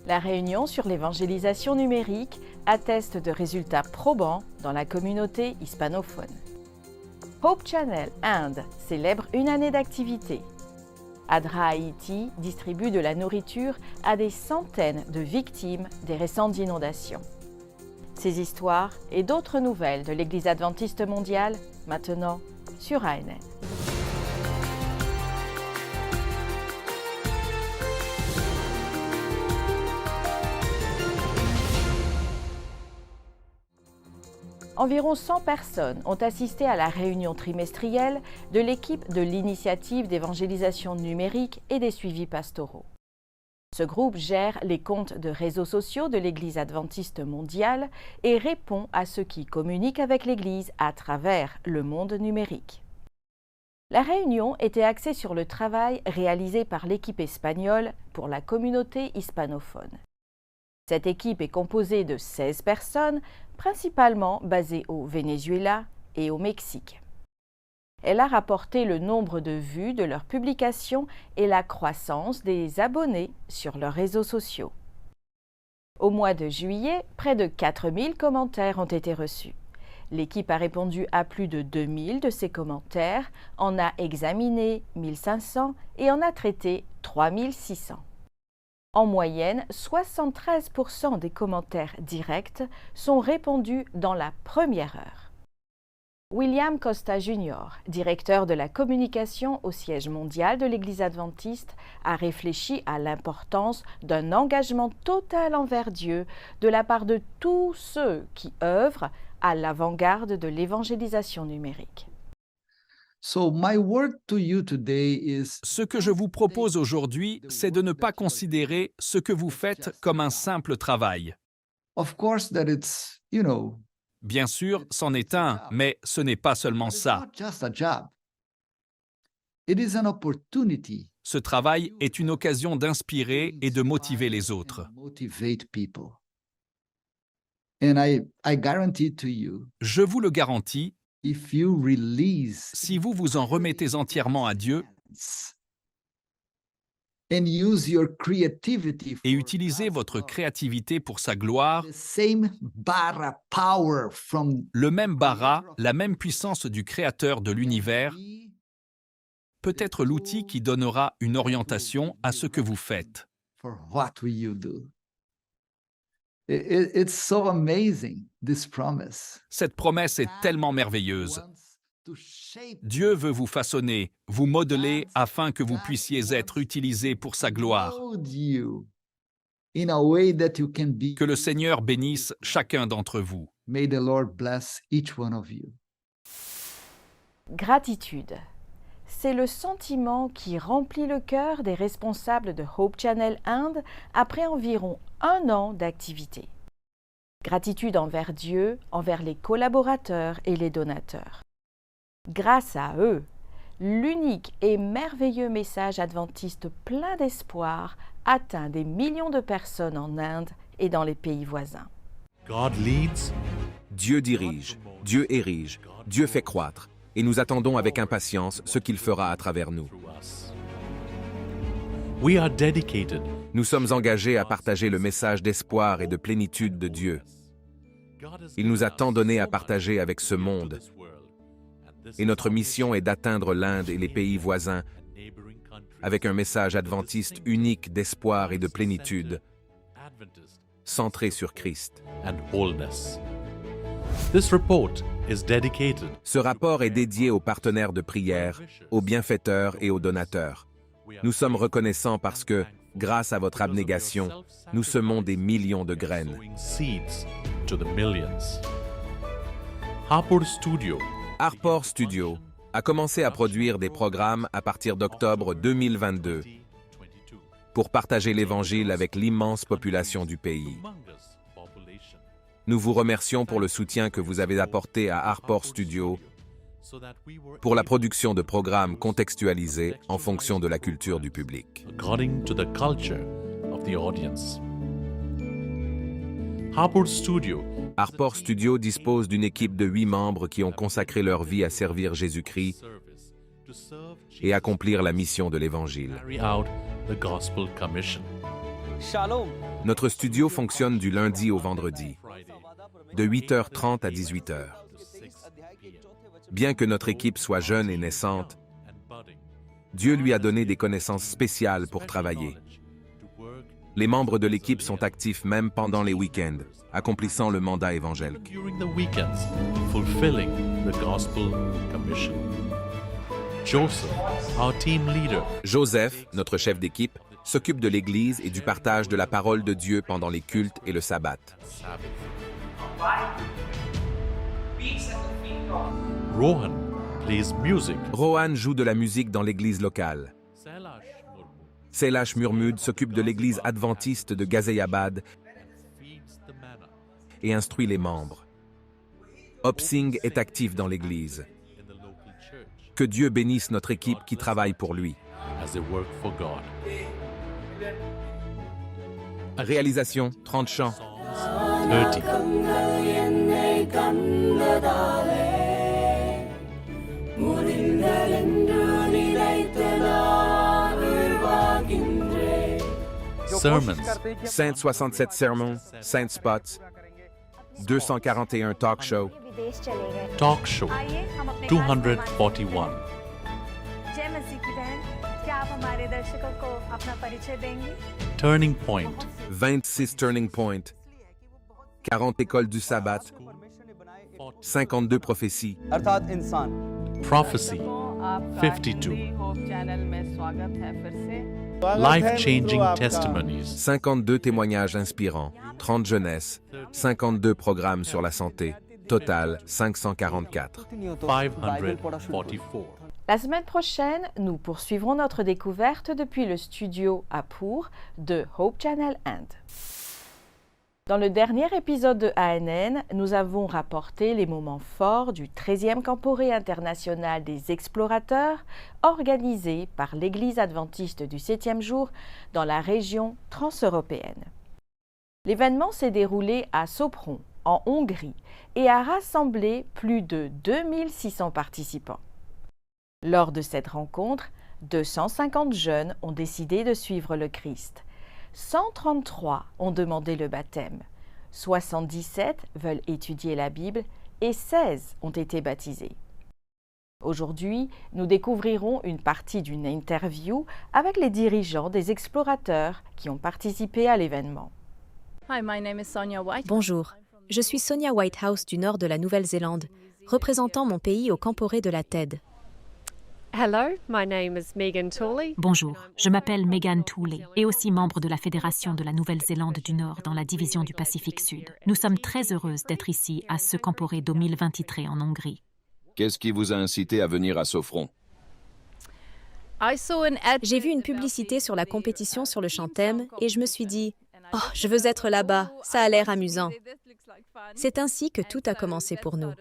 La réunion sur l'évangélisation numérique atteste de résultats probants dans la communauté hispanophone. Hope Channel Inde célèbre une année d'activité. ADRA Haïti distribue de la nourriture à des centaines de victimes des récentes inondations. Ces histoires et d'autres nouvelles de l'Église adventiste mondiale, maintenant sur ANN. Environ 100 personnes ont assisté à la réunion trimestrielle de l'équipe de l'initiative d'évangélisation numérique et des suivis pastoraux. Ce groupe gère les comptes de réseaux sociaux de l'Église adventiste mondiale et répond à ceux qui communiquent avec l'Église à travers le monde numérique. La réunion était axée sur le travail réalisé par l'équipe espagnole pour la communauté hispanophone. Cette équipe est composée de 16 personnes, principalement basées au Venezuela et au Mexique. Elle a rapporté le nombre de vues de leurs publications et la croissance des abonnés sur leurs réseaux sociaux. Au mois de juillet, près de 4000 commentaires ont été reçus. L'équipe a répondu à plus de 2000 de ces commentaires, en a examiné 1500 et en a traité 3600. En moyenne, 73% des commentaires directs sont répondus dans la première heure. William Costa Jr., directeur de la communication au siège mondial de l'Église adventiste, a réfléchi à l'importance d'un engagement total envers Dieu de la part de tous ceux qui œuvrent à l'avant-garde de l'évangélisation numérique. Ce que je vous propose aujourd'hui, c'est de ne pas considérer ce que vous faites comme un simple travail. Bien sûr, c'en est un, mais ce n'est pas seulement ça. Ce travail est une occasion d'inspirer et de motiver les autres. Je vous le garantis, si vous vous en remettez entièrement à Dieu et utilisez votre créativité pour sa gloire, le même bara, la même puissance du Créateur de l'univers, peut être l'outil qui donnera une orientation à ce que vous faites. Cette promesse est tellement merveilleuse. Dieu veut vous façonner, vous modeler afin que vous puissiez être utilisés pour sa gloire. Que le Seigneur bénisse chacun d'entre vous. Gratitude. C'est le sentiment qui remplit le cœur des responsables de Hope Channel Inde après environ 1 an d'activité. Gratitude envers Dieu, envers les collaborateurs et les donateurs. Grâce à eux, l'unique et merveilleux message adventiste plein d'espoir atteint des millions de personnes en Inde et dans les pays voisins. Dieu dirige, Dieu érige, Dieu fait croître, et nous attendons avec impatience ce qu'il fera à travers nous. Nous sommes engagés à partager le message d'espoir et de plénitude de Dieu. Il nous a tant donné à partager avec ce monde. Et notre mission est d'atteindre l'Inde et les pays voisins avec un message adventiste unique d'espoir et de plénitude, centré sur Christ. Ce rapport est dédié aux partenaires de prière, aux bienfaiteurs et aux donateurs. Nous sommes reconnaissants parce que, grâce à votre abnégation, nous semons des millions de graines. Harport Studio a commencé à produire des programmes à partir d'octobre 2022 pour partager l'Évangile avec l'immense population du pays. Nous vous remercions pour le soutien que vous avez apporté à Harport Studio pour la production de programmes contextualisés en fonction de la culture du public. Harport Studio dispose d'une équipe de 8 membres qui ont consacré leur vie à servir Jésus-Christ et accomplir la mission de l'Évangile. Notre studio fonctionne du lundi au vendredi, de 8h30 à 18h. Bien que notre équipe soit jeune et naissante, Dieu lui a donné des connaissances spéciales pour travailler. Les membres de l'équipe sont actifs même pendant les week-ends, accomplissant le mandat évangélique. Joseph, notre chef d'équipe, s'occupe de l'Église et du partage de la parole de Dieu pendant les cultes et le sabbat. Rohan joue de la musique dans l'église locale. Selash Murmud s'occupe de l'église adventiste de Ghaziabad et instruit les membres. Opsing est actif dans l'église. Que Dieu bénisse notre équipe qui travaille pour lui. Réalisation, 30 chants. 30. Sermons. 167 sermons, 5 spots, 241 talk shows, Talk show. 241. Turning point. 26 turning points, 40 écoles du sabbat, 52 prophéties, Prophecy. 52. Life-changing testimonies. 52 témoignages inspirants, 30 jeunesses, 52 programmes sur la santé, total 544. 544. La semaine prochaine, nous poursuivrons notre découverte depuis le studio à Pour de Hope Channel Inde. Dans le dernier épisode de ANN, nous avons rapporté les moments forts du 13e Camporé international des explorateurs organisé par l'Église adventiste du 7e jour dans la région transeuropéenne. L'événement s'est déroulé à Sopron, en Hongrie, et a rassemblé plus de 2600 participants. Lors de cette rencontre, 250 jeunes ont décidé de suivre le Christ. 133 ont demandé le baptême, 77 veulent étudier la Bible et 16 ont été baptisés. Aujourd'hui, nous découvrirons une partie d'une interview avec les dirigeants des explorateurs qui ont participé à l'événement. Bonjour, je suis Sonia Whitehouse du nord de la Nouvelle-Zélande, représentant mon pays au Camporé de la TED. Bonjour, je m'appelle Megan Tooley et aussi membre de la Fédération de la Nouvelle-Zélande du Nord dans la division du Pacifique Sud. Nous sommes très heureuses d'être ici à ce Camporé 2023 en Hongrie. Qu'est-ce qui vous a incité à venir à Sopron? J'ai vu une publicité sur la compétition sur le chant thème et je me suis dit « Oh, je veux être là-bas, ça a l'air amusant ». C'est ainsi que tout a commencé pour nous.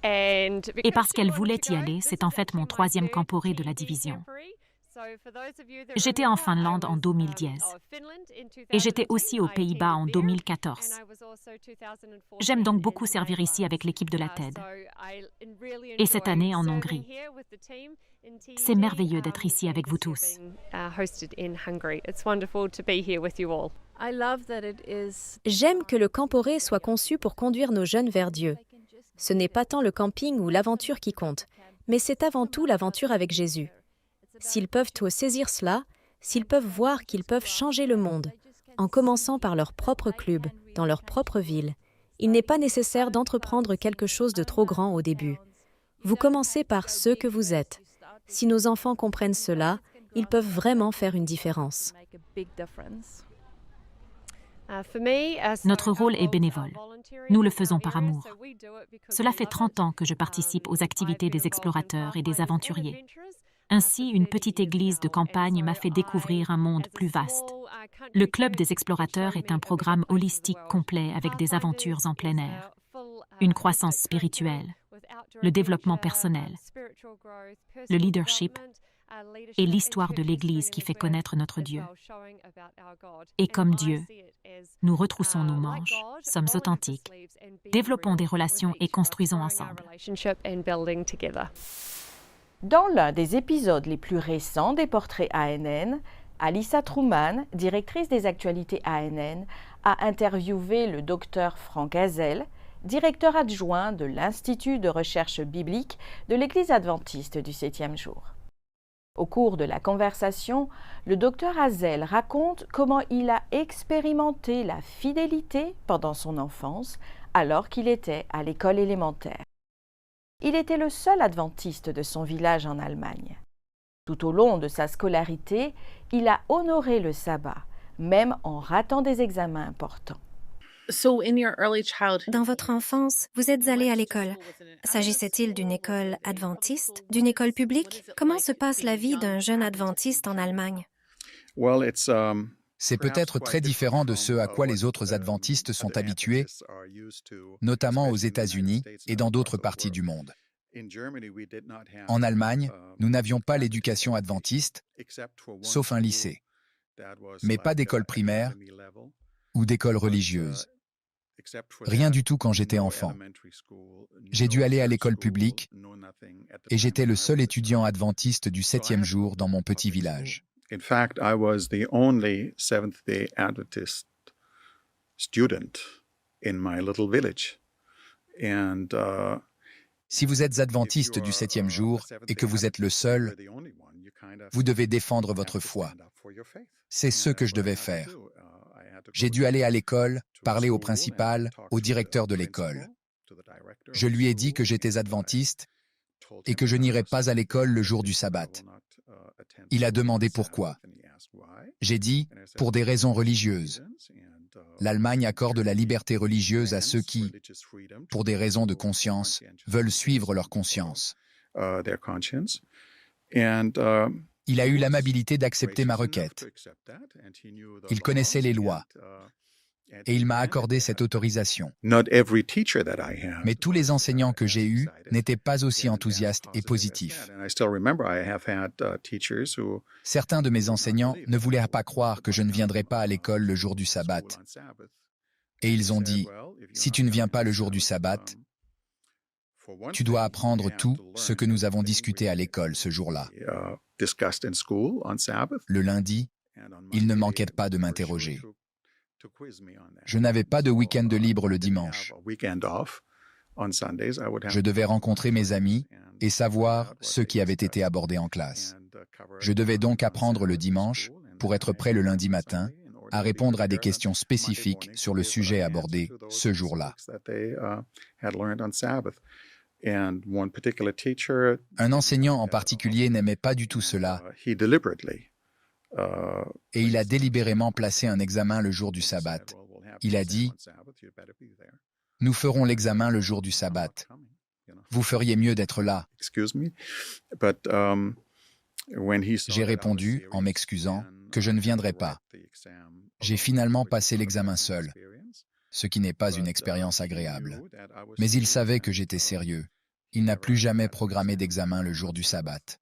Et parce qu'elle voulait y aller, c'est en fait mon 3e Camporé de la division. J'étais en Finlande en 2010 et j'étais aussi aux Pays-Bas en 2014. J'aime donc beaucoup servir ici avec l'équipe de la TED. Et cette année en Hongrie. C'est merveilleux d'être ici avec vous tous. J'aime que le Camporé soit conçu pour conduire nos jeunes vers Dieu. Ce n'est pas tant le camping ou l'aventure qui compte, mais c'est avant tout l'aventure avec Jésus. S'ils peuvent saisir cela, s'ils peuvent voir qu'ils peuvent changer le monde, en commençant par leur propre club, dans leur propre ville, il n'est pas nécessaire d'entreprendre quelque chose de trop grand au début. Vous commencez par ce que vous êtes. Si nos enfants comprennent cela, ils peuvent vraiment faire une différence. Notre rôle est bénévole. Nous le faisons par amour. Cela fait 30 ans que je participe aux activités des explorateurs et des aventuriers. Ainsi, une petite église de campagne m'a fait découvrir un monde plus vaste. Le Club des explorateurs est un programme holistique complet avec des aventures en plein air, une croissance spirituelle, le développement personnel, le leadership et l'histoire de l'Église qui fait connaître notre Dieu. Et comme Dieu, nous retroussons nos manches, sommes authentiques, développons des relations et construisons ensemble. Dans l'un des épisodes les plus récents des portraits ANN, Alyssa Truman, directrice des actualités ANN, a interviewé le docteur Frank Hazel, directeur adjoint de l'Institut de recherche biblique de l'Église adventiste du 7e jour. Au cours de la conversation, le docteur Hazel raconte comment il a expérimenté la fidélité pendant son enfance alors qu'il était à l'école élémentaire. Il était le seul adventiste de son village en Allemagne. Tout au long de sa scolarité, il a honoré le sabbat, même en ratant des examens importants. Dans votre enfance, vous êtes allé à l'école. S'agissait-il d'une école adventiste, d'une école publique? Comment se passe la vie d'un jeune adventiste en Allemagne? C'est peut-être très différent de ce à quoi les autres adventistes sont habitués, notamment aux États-Unis et dans d'autres parties du monde. En Allemagne, nous n'avions pas l'éducation adventiste, sauf un lycée, mais pas d'école primaire ou d'école religieuse. Rien du tout quand j'étais enfant. J'ai dû aller à l'école publique et j'étais le seul étudiant adventiste du 7e jour dans mon petit village. In fact, I was the only Seventh-day Adventist student in my little village. And si vous êtes adventiste du 7e jour et que vous êtes le seul, vous devez défendre votre foi. C'est ce que je devais faire. J'ai dû aller à l'école, parler au principal, au directeur de l'école. Je lui ai dit que j'étais adventiste et que je n'irais pas à l'école le jour du sabbat. Il a demandé pourquoi. J'ai dit, pour des raisons religieuses. L'Allemagne accorde la liberté religieuse à ceux qui, pour des raisons de conscience, veulent suivre leur conscience. Il a eu l'amabilité d'accepter ma requête. Il connaissait les lois. Et il m'a accordé cette autorisation. Mais tous les enseignants que j'ai eus n'étaient pas aussi enthousiastes et positifs. Certains de mes enseignants ne voulaient pas croire que je ne viendrais pas à l'école le jour du sabbat. Et ils ont dit, si tu ne viens pas le jour du sabbat, tu dois apprendre tout ce que nous avons discuté à l'école ce jour-là. Le lundi, ils ne manquaient pas de m'interroger. Je n'avais pas de week-end de libre le dimanche. Je devais rencontrer mes amis et savoir ce qui avait été abordé en classe. Je devais donc apprendre le dimanche pour être prêt le lundi matin à répondre à des questions spécifiques sur le sujet abordé ce jour-là. Un enseignant en particulier n'aimait pas du tout cela. Et il a délibérément placé un examen le jour du sabbat. Il a dit, « Nous ferons l'examen le jour du sabbat. Vous feriez mieux d'être là. » J'ai répondu, en m'excusant, que je ne viendrais pas. J'ai finalement passé l'examen seul, ce qui n'est pas une expérience agréable. Mais il savait que j'étais sérieux. Il n'a plus jamais programmé d'examen le jour du sabbat.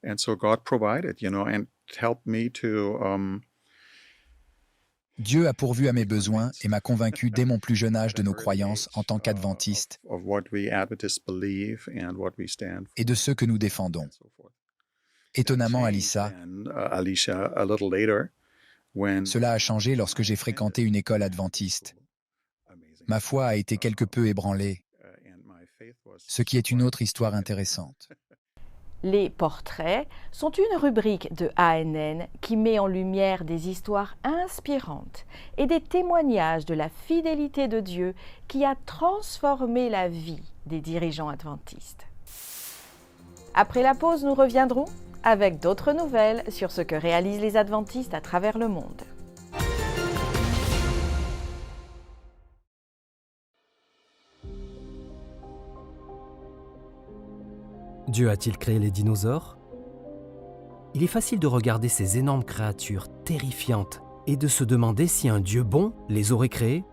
And so God provided, and helped me to. Dieu a pourvu à mes besoins et m'a convaincu dès mon plus jeune âge de nos croyances en tant qu'adventistes et de ceux que nous défendons. Étonnamment, Alyssa, cela a changé lorsque j'ai fréquenté une école adventiste. Ma foi a été quelque peu ébranlée, ce qui est une autre histoire intéressante. Les portraits sont une rubrique de ANN qui met en lumière des histoires inspirantes et des témoignages de la fidélité de Dieu qui a transformé la vie des dirigeants adventistes. Après la pause, nous reviendrons avec d'autres nouvelles sur ce que réalisent les adventistes à travers le monde. Dieu a-t-il créé les dinosaures? Il est facile de regarder ces énormes créatures terrifiantes et de se demander si un Dieu bon les aurait créées.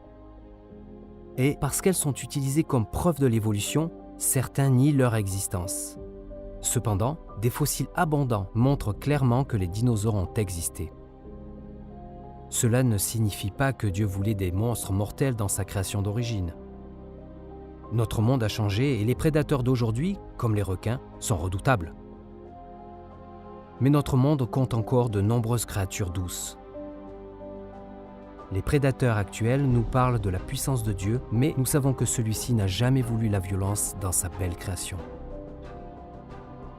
Et parce qu'elles sont utilisées comme preuve de l'évolution, certains nient leur existence. Cependant, des fossiles abondants montrent clairement que les dinosaures ont existé. Cela ne signifie pas que Dieu voulait des monstres mortels dans sa création d'origine. Notre monde a changé et les prédateurs d'aujourd'hui, comme les requins, sont redoutables. Mais notre monde compte encore de nombreuses créatures douces. Les prédateurs actuels nous parlent de la puissance de Dieu, mais nous savons que celui-ci n'a jamais voulu la violence dans sa belle création.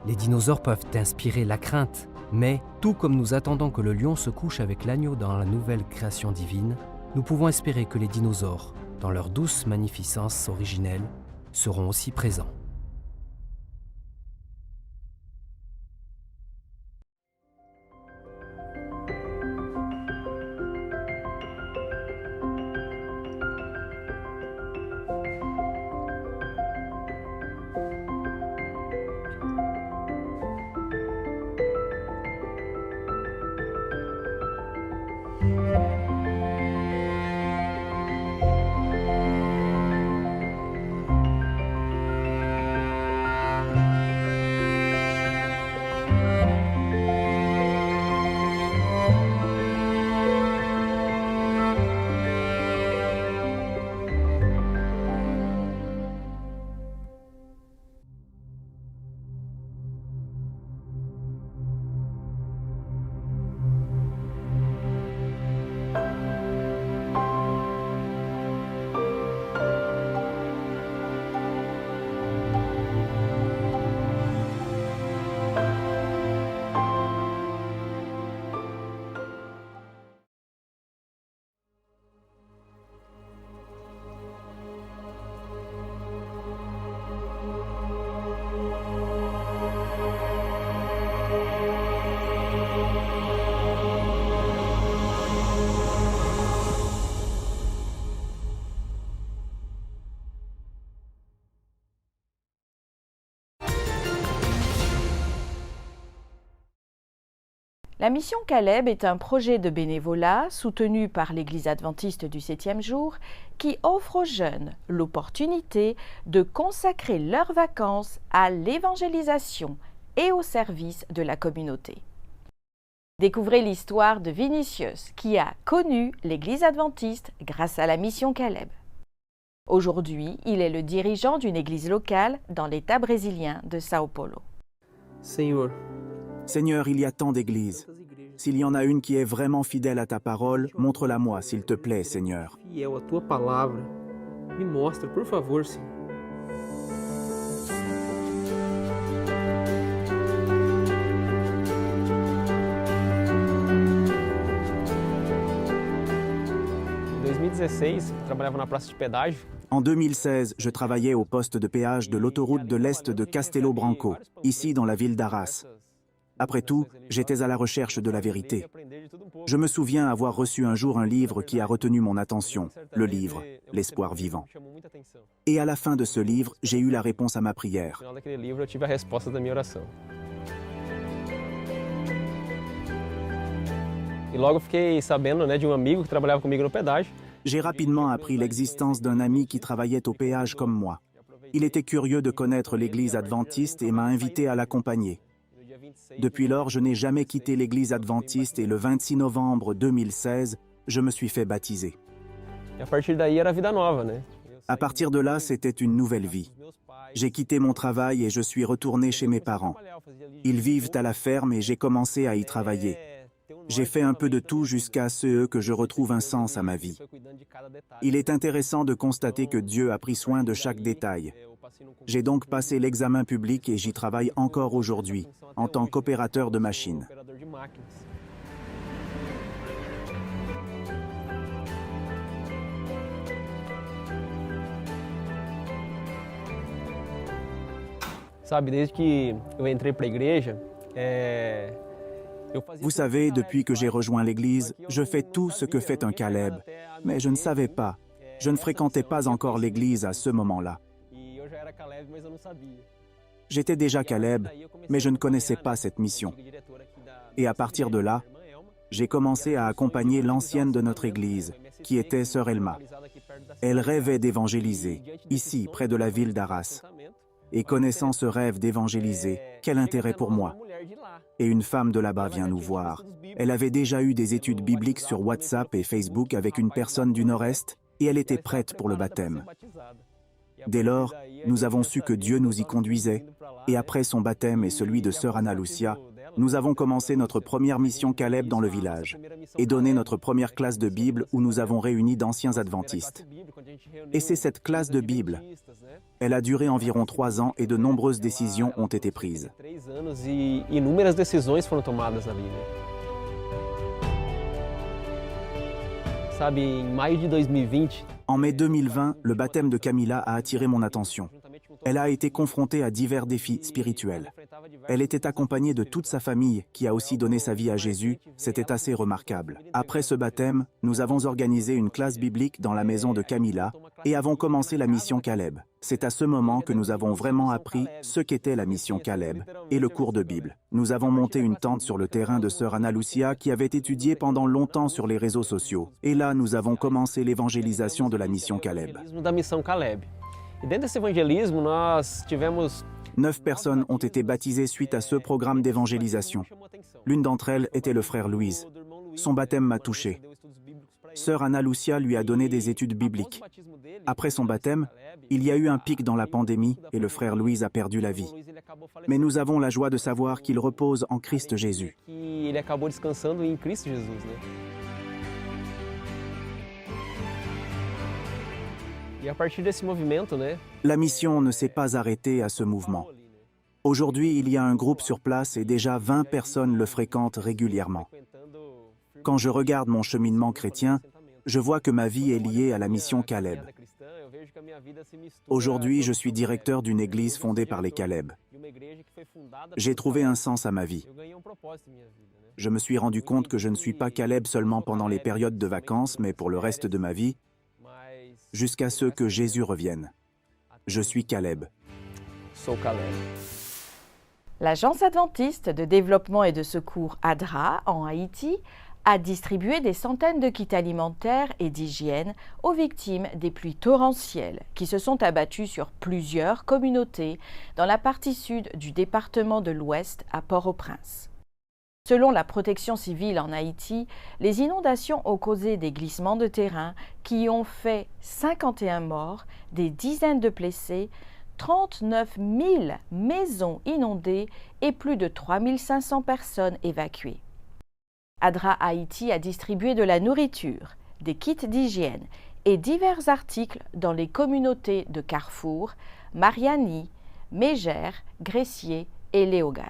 Les dinosaures peuvent inspirer la crainte, mais tout comme nous attendons que le lion se couche avec l'agneau dans la nouvelle création divine, nous pouvons espérer que les dinosaures, dans leur douce magnificence originelle, seront aussi présents. La mission Caleb est un projet de bénévolat soutenu par l'Église adventiste du 7e jour qui offre aux jeunes l'opportunité de consacrer leurs vacances à l'évangélisation et au service de la communauté. Découvrez l'histoire de Vinicius qui a connu l'Église adventiste grâce à la mission Caleb. Aujourd'hui, il est le dirigeant d'une église locale dans l'État brésilien de São Paulo. Seigneur, il y a tant d'églises. S'il y en a une qui est vraiment fidèle à ta parole, montre-la-moi, s'il te plaît, Seigneur. En 2016, je travaillais au poste de péage de l'autoroute de l'Est de Castelo Branco, ici dans la ville d'Arras. Après tout, j'étais à la recherche de la vérité. Je me souviens avoir reçu un jour un livre qui a retenu mon attention, le livre « L'espoir vivant ». Et à la fin de ce livre, j'ai eu la réponse à ma prière. J'ai rapidement appris l'existence d'un ami qui travaillait au péage comme moi. Il était curieux de connaître l'Église adventiste et m'a invité à l'accompagner. Depuis lors, je n'ai jamais quitté l'Église adventiste et le 26 novembre 2016, je me suis fait baptiser. À partir de là, c'était une nouvelle vie. J'ai quitté mon travail et je suis retourné chez mes parents. Ils vivent à la ferme et j'ai commencé à y travailler. J'ai fait un peu de tout jusqu'à ce que je retrouve un sens à ma vie. Il est intéressant de constater que Dieu a pris soin de chaque détail. J'ai donc passé l'examen public et j'y travaille encore aujourd'hui, en tant qu'opérateur de machine. Vous savez, depuis que j'ai rejoint l'Église, je fais tout ce que fait un Caleb. Mais je ne savais pas. Je ne fréquentais pas encore l'Église à ce moment-là. J'étais déjà Caleb, mais je ne connaissais pas cette mission. Et à partir de là, j'ai commencé à accompagner l'ancienne de notre Église, qui était Sœur Elma. Elle rêvait d'évangéliser, ici, près de la ville d'Arras. Et connaissant ce rêve d'évangéliser, quel intérêt pour moi? Et une femme de là-bas vient nous voir. Elle avait déjà eu des études bibliques sur WhatsApp et Facebook avec une personne du Nord-Est et elle était prête pour le baptême. Dès lors, nous avons su que Dieu nous y conduisait, et après son baptême et celui de sœur Ana Lucia, nous avons commencé notre première mission Caleb dans le village, et donné notre première classe de Bible où nous avons réuni d'anciens adventistes. Et c'est cette classe de Bible. Elle a duré environ 3 ans et de nombreuses décisions ont été prises. En mai 2020, le baptême de Camila a attiré mon attention. Elle a été confrontée à divers défis spirituels. Elle était accompagnée de toute sa famille qui a aussi donné sa vie à Jésus. C'était assez remarquable. Après ce baptême, nous avons organisé une classe biblique dans la maison de Camila et avons commencé la mission Caleb. C'est à ce moment que nous avons vraiment appris ce qu'était la mission Caleb et le cours de Bible. Nous avons monté une tente sur le terrain de sœur Ana Lucia qui avait étudié pendant longtemps sur les réseaux sociaux. Et là, nous avons commencé l'évangélisation de la mission Caleb. 9 personnes ont été baptisées suite à ce programme d'évangélisation. L'une d'entre elles était le frère Louise. Son baptême m'a touché. Sœur Ana Lucia lui a donné des études bibliques. Après son baptême, il y a eu un pic dans la pandémie et le frère Louise a perdu la vie. Mais nous avons la joie de savoir qu'il repose en Christ Jésus. La mission ne s'est pas arrêtée à ce mouvement. Aujourd'hui, il y a un groupe sur place et déjà 20 personnes le fréquentent régulièrement. Quand je regarde mon cheminement chrétien, je vois que ma vie est liée à la mission Caleb. Aujourd'hui, je suis directeur d'une église fondée par les Caleb. J'ai trouvé un sens à ma vie. Je me suis rendu compte que je ne suis pas Caleb seulement pendant les périodes de vacances, mais pour le reste de ma vie, jusqu'à ce que Jésus revienne. Je suis Caleb. L'Agence adventiste de développement et de secours ADRA en Haïti a distribué des centaines de kits alimentaires et d'hygiène aux victimes des pluies torrentielles qui se sont abattues sur plusieurs communautés dans la partie sud du département de l'Ouest à Port-au-Prince. Selon la protection civile en Haïti, les inondations ont causé des glissements de terrain qui ont fait 51 morts, des dizaines de blessés, 39 000 maisons inondées et plus de 3 500 personnes évacuées. ADRA Haïti a distribué de la nourriture, des kits d'hygiène et divers articles dans les communautés de Carrefour, Mariani, Mégère, Gressier et Léogane.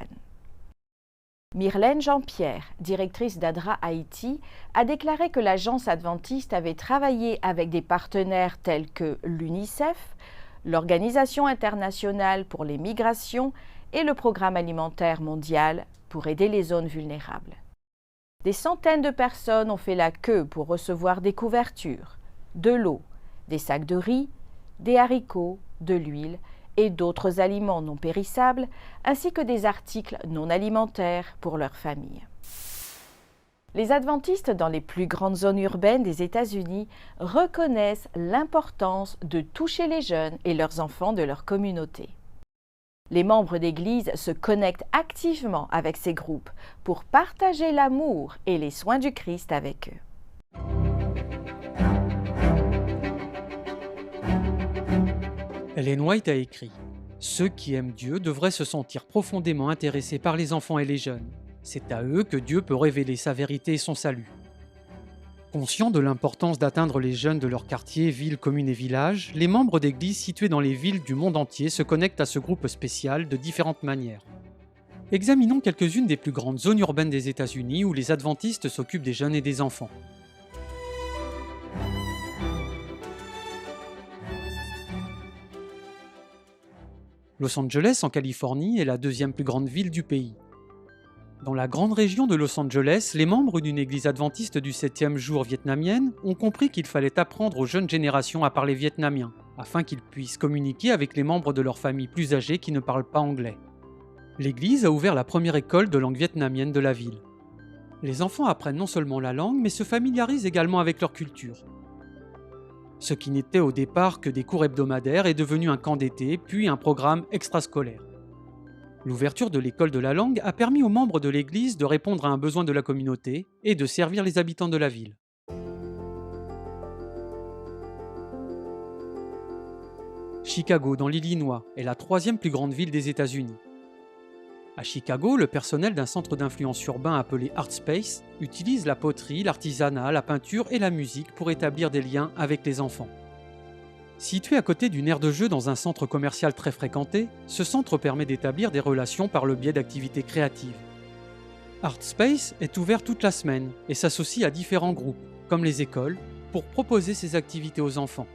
Myrlène Jean-Pierre, directrice d'ADRA Haïti, a déclaré que l'agence adventiste avait travaillé avec des partenaires tels que l'UNICEF, l'Organisation internationale pour les migrations et le Programme alimentaire mondial pour aider les zones vulnérables. Des centaines de personnes ont fait la queue pour recevoir des couvertures, de l'eau, des sacs de riz, des haricots, de l'huile et d'autres aliments non périssables, ainsi que des articles non alimentaires pour leur famille. Les adventistes dans les plus grandes zones urbaines des États-Unis reconnaissent l'importance de toucher les jeunes et leurs enfants de leur communauté. Les membres d'Église se connectent activement avec ces groupes pour partager l'amour et les soins du Christ avec eux. Ellen White a écrit « Ceux qui aiment Dieu devraient se sentir profondément intéressés par les enfants et les jeunes. C'est à eux que Dieu peut révéler sa vérité et son salut. » Conscients de l'importance d'atteindre les jeunes de leur quartier, villes, communes et villages, les membres d'églises situées dans les villes du monde entier se connectent à ce groupe spécial de différentes manières. Examinons quelques-unes des plus grandes zones urbaines des États-Unis où les adventistes s'occupent des jeunes et des enfants. Los Angeles, en Californie, est la deuxième plus grande ville du pays. Dans la grande région de Los Angeles, les membres d'une église adventiste du 7e jour vietnamienne ont compris qu'il fallait apprendre aux jeunes générations à parler vietnamien, afin qu'ils puissent communiquer avec les membres de leur famille plus âgés qui ne parlent pas anglais. L'église a ouvert la première école de langue vietnamienne de la ville. Les enfants apprennent non seulement la langue, mais se familiarisent également avec leur culture. Ce qui n'était au départ que des cours hebdomadaires est devenu un camp d'été, puis un programme extrascolaire. L'ouverture de l'école de la langue a permis aux membres de l'Église de répondre à un besoin de la communauté et de servir les habitants de la ville. Chicago, dans l'Illinois, est la 3e plus grande ville des États-Unis. À Chicago, le personnel d'un centre d'influence urbain appelé ArtSpace utilise la poterie, l'artisanat, la peinture et la musique pour établir des liens avec les enfants. Situé à côté d'une aire de jeu dans un centre commercial très fréquenté, ce centre permet d'établir des relations par le biais d'activités créatives. ArtSpace est ouvert toute la semaine et s'associe à différents groupes, comme les écoles, pour proposer ces activités aux enfants.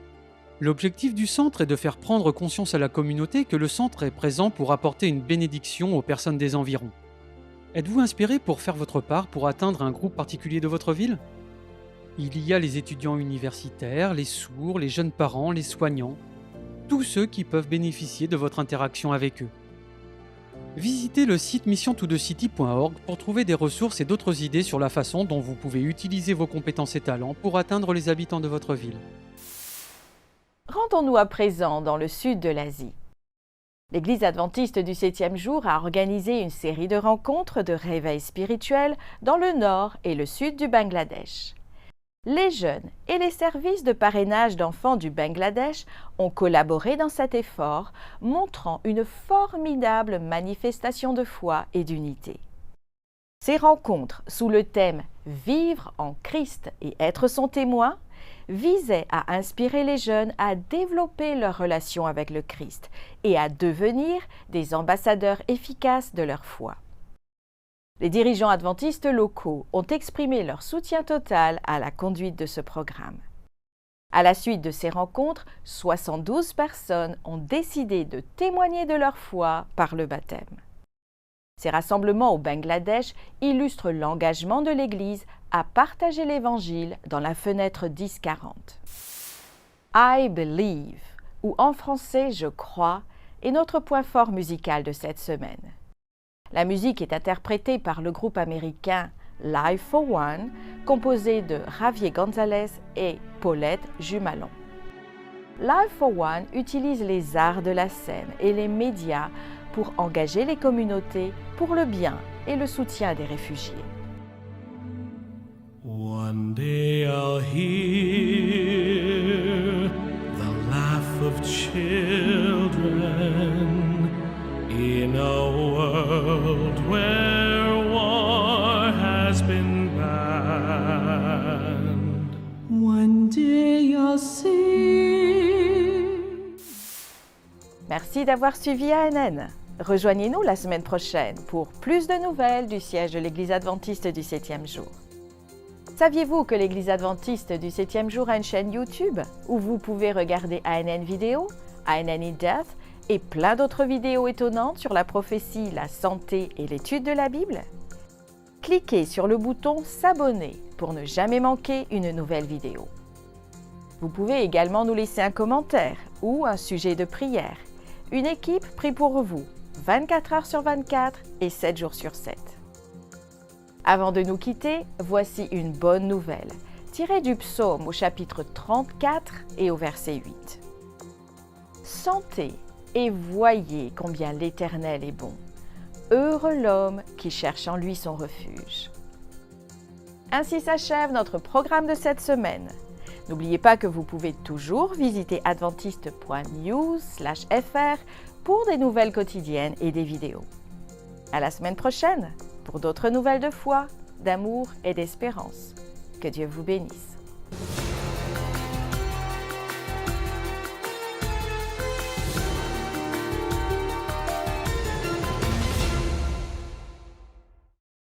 L'objectif du centre est de faire prendre conscience à la communauté que le centre est présent pour apporter une bénédiction aux personnes des environs. Êtes-vous inspiré pour faire votre part pour atteindre un groupe particulier de votre ville ? Il y a les étudiants universitaires, les sourds, les jeunes parents, les soignants, tous ceux qui peuvent bénéficier de votre interaction avec eux. Visitez le site missiontothecity.org pour trouver des ressources et d'autres idées sur la façon dont vous pouvez utiliser vos compétences et talents pour atteindre les habitants de votre ville. Rendons-nous à présent dans le sud de l'Asie. L'Église adventiste du 7e jour a organisé une série de rencontres de réveil spirituel dans le nord et le sud du Bangladesh. Les jeunes et les services de parrainage d'enfants du Bangladesh ont collaboré dans cet effort, montrant une formidable manifestation de foi et d'unité. Ces rencontres, sous le thème « Vivre en Christ et être son témoin », visaient à inspirer les jeunes à développer leur relation avec le Christ et à devenir des ambassadeurs efficaces de leur foi. Les dirigeants adventistes locaux ont exprimé leur soutien total à la conduite de ce programme. À la suite de ces rencontres, 72 personnes ont décidé de témoigner de leur foi par le baptême. Ces rassemblements au Bangladesh illustrent l'engagement de l'Église à partager l'Évangile dans la fenêtre 10-40. I believe, ou en français « Je crois », est notre point fort musical de cette semaine. La musique est interprétée par le groupe américain Live for One, composé de Javier González et Paulette Jumalon. Live for One utilise les arts de la scène et les médias pour engager les communautés pour le bien et le soutien des réfugiés. One day I'll hear the laugh of children in a world where war has been banned. One day I'll see. Merci d'avoir suivi ANN. Rejoignez-nous la semaine prochaine pour plus de nouvelles du siège de l'Église adventiste du 7e jour. Saviez-vous que l'Église adventiste du 7e jour a une chaîne YouTube où vous pouvez regarder ANN Vidéo, ANN in Depth et plein d'autres vidéos étonnantes sur la prophétie, la santé et l'étude de la Bible? Cliquez sur le bouton S'abonner pour ne jamais manquer une nouvelle vidéo. Vous pouvez également nous laisser un commentaire ou un sujet de prière. Une équipe prie pour vous 24 heures sur 24 et 7 jours sur 7. Avant de nous quitter, voici une bonne nouvelle, tirée du psaume au chapitre 34 et au verset 8. Sentez et voyez combien l'Éternel est bon. Heureux l'homme qui cherche en lui son refuge. Ainsi s'achève notre programme de cette semaine. N'oubliez pas que vous pouvez toujours visiter adventiste.news/fr pour des nouvelles quotidiennes et des vidéos. À la semaine prochaine pour d'autres nouvelles de foi, d'amour et d'espérance. Que Dieu vous bénisse.